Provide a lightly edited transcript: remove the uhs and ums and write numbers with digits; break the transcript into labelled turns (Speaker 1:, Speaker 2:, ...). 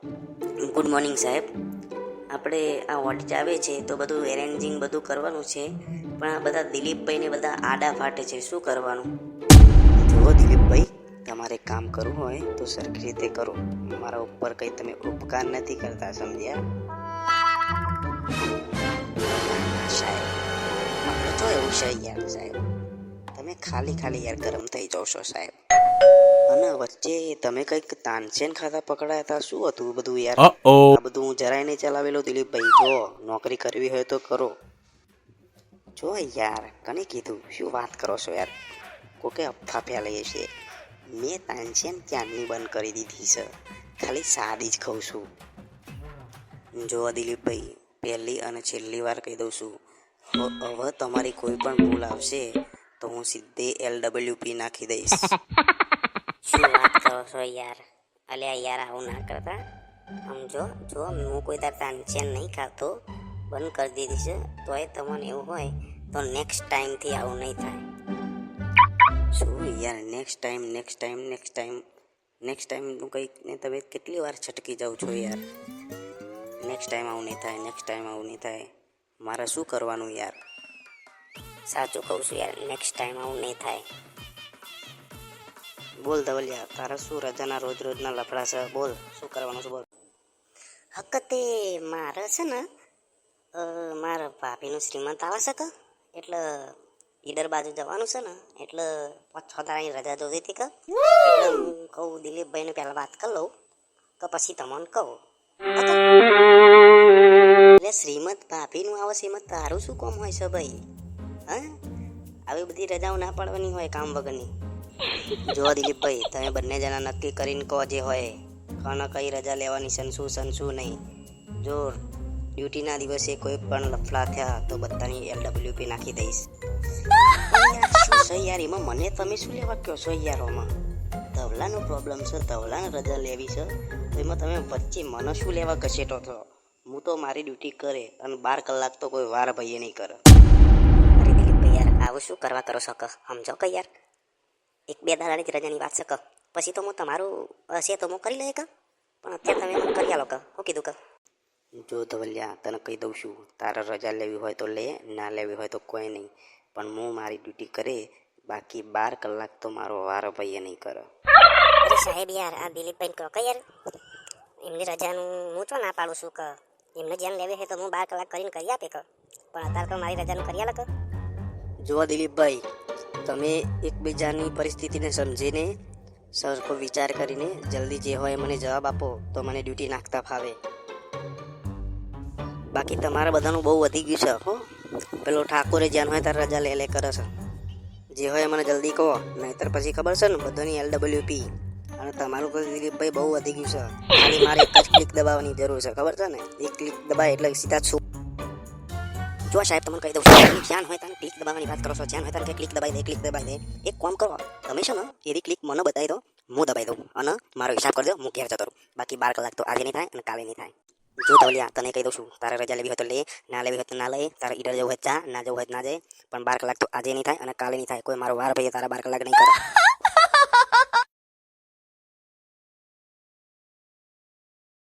Speaker 1: Good morning સાહેબ. આપણે આ વોટ આવે છે તો બધું એરેન્જિંગ બધું કરવાનું છે, પણ આ બધા દિલીપભાઈને બધા આડા ફાટે છે, શું કરવાનું?
Speaker 2: જુઓ દિલીપભાઈ, તમારે કામ કરવું હોય તો સરખી રીતે કરો. મારા ઉપર કંઈ તમે ઉપકાર નથી કરતા, સમજ્યા? સાહેબ, આપણે જો એવું છે યાર સાહેબ, તમે ખાલી યાર ગરમ થઈ જાવ છો સાહેબ. અને વચ્ચે તમે કંઈક તાનસેન ખાતા પકડાયા હતા, શું હતું બધું યાર? આ બધું હું જરાય નહીં ચલાવેલું દિલીપભાઈ. જો નોકરી કરવી હોય તો કરો. જો યાર, કને કીધું? શું વાત કરો છો યાર? કોકે અફવા ફેલાઈ છે. મેં તાનસેન ક્યારની બંધ કરી દીધી છે, ખાલી સાદી જ ખાઉં છું. જો દિલીપભાઈ, પહેલી અને છેલ્લી વાર કહી દઉં છું, હવે તમારી કોઈ પણ ભૂલ આવશે તો હું સીધે LWP નાખી દઈશ.
Speaker 1: શું વાત કરો છો યાર? અલ્યા યાર, આવું ના કરતા. સમજો, જો હું કોઈ તાર તાનસેન નહીં ખાતો, બંધ કરી દીધી છે, તોય તમને એવું હોય તો નેક્સ્ટ ટાઈમથી આવું નહીં થાય.
Speaker 2: શું યાર નેક્સ્ટ ટાઈમનું કંઈક ને તમે કેટલી વાર છટકી જાઓ છો યાર? નેક્સ્ટ ટાઈમ આવું નહીં થાય. મારે શું કરવાનું યાર?
Speaker 1: સાચું કહું છું યાર, નેક્સ્ટ ટાઈમ આવું નહીં થાય.
Speaker 2: બોલ ધવલિયા, તારા શું રજાના રોજના લફડા છે? બોલ, શું કરવાનું છે? બોલ.
Speaker 1: હકતે મારે છે ને, મારા ભાભીનું શ્રીમંત આવે છે કે, એટલે ઈડર બાજુ જવાનું છે ને, એટલે 5-6 દાડાની રજા જોઈતી હતી કે, એટલે હું કહું દિલીપભાઈને પહેલાં વાત કરી લઉં કે પછી તમને કહું. એટલે શ્રીમંત ભાભીનું આવે છે, એમાં તારું શું કામ હોય છે ભાઈ? હા, આવી બધી રજાઓ ના પાડવાની હોય કામ વગરની.
Speaker 2: જો દિલીપભાઈ, તમે બંને જણા નક્કી કરીને કહો જે હોય, કોને કઈ રજા લેવાની, શું નહીં. જો ડ્યુટીના દિવસે કોઈ પણ લફડા થયા તો બધાની LWP નાખી દઈશ. શું છે યાર એમાં? મને તમે શું લેવા કહો છો યારોમાં? ધવલાનો પ્રોબ્લેમ છે, ધવલાને રજા લેવી છે, તો એમાં તમે વચ્ચે મને શું લેવા ઘસેટો છો? હું તો મારી ડ્યુટી કરે અને 12 કલાક તો કોઈ વાર ભાઈએ નહીં કરે.
Speaker 1: અરે દિલીપભાઈ યાર, આવું શું કરવા કરો છો કે? સમજો કે યાર, 1-2 દાડાની જ રજાની વાત છે કે, પછી તો હું તમારું હશે તો હું કરી લઈએ કે, પણ અત્યારે તમે મને કરી આલો કે, શું કીધું કે?
Speaker 2: જો ધવલિયા, તને કહી દઉં છું, તારે રજા લેવી હોય તો લે, ના લેવી હોય તો કોઈ નહીં, પણ હું મારી ડ્યુટી કરે, બાકી 12 કલાક તો મારો વાર ભાઈએ નહીં કરે.
Speaker 1: અરે સાહેબ યાર, આ દિલીપભાઈ કહો કે યાર, એમની રજાનું હું તો ના પાડું છું કે, એમને જેમ લેવી હોય તો હું 12 કલાક કરીને કરી આપે કે, પણ અત્યારે તો મારી રજાનું કરી આલો કે.
Speaker 2: જો દિલીપભાઈ, તમે એકબીજાની પરિસ્થિતિને સમજીને સરખો વિચાર કરીને જલ્દી જે હોય મને જવાબ આપો તો મને ડ્યુટી નાખતા ફાવે. બાકી તમારા બધાનું બહુ વધી ગયું છે હો. પેલો ઠાકોરે જ્યાં હોય તાર રજા લે કરે છે. જે હોય મને જલ્દી કહો, નહીતર પછી ખબર છે ને બધાની LWP. અને તમારું તો દિલીપભાઈ બહુ વધી ગયું છે. ખાલી મારે એક જ ક્લિક દબાવવાની જરૂર છે, ખબર છે ને? એક ક્લિક દબાય એટલે સીધા છું. જો સાહેબ, તમને કહી દઉં છું, જ્યાં હોય ત્યાં ક્લિક દબાવવાની વાત કરો છો, જ્યાં હોય ત્યાં ક્લિક દબાઈ દે. એક કામ કરો, તમે છે ને એની ક્લિક મને બતાવી દો, હું દબાઈ દઉં અને મારો હિસાબ કરી દો, હું ઘેર જતો રહું. બાકી 12 કલાક તો આજે નહીં થાય અને કાલે નહીં થાય. જો ધવલિયા, તને કહી દઉં છું, તારે રજા લેવી હોય તો લે, ના લેવી હોય તો ના લે, તારે ઈડર જવું હોય ચા, ના જવું હોય ના જાય, પણ 12 કલાક તો આજે નહીં થાય અને કાલે નહીં થાય. કોઈ મારો વાર ભાઈ તારા 12 કલાક નહીં કરે.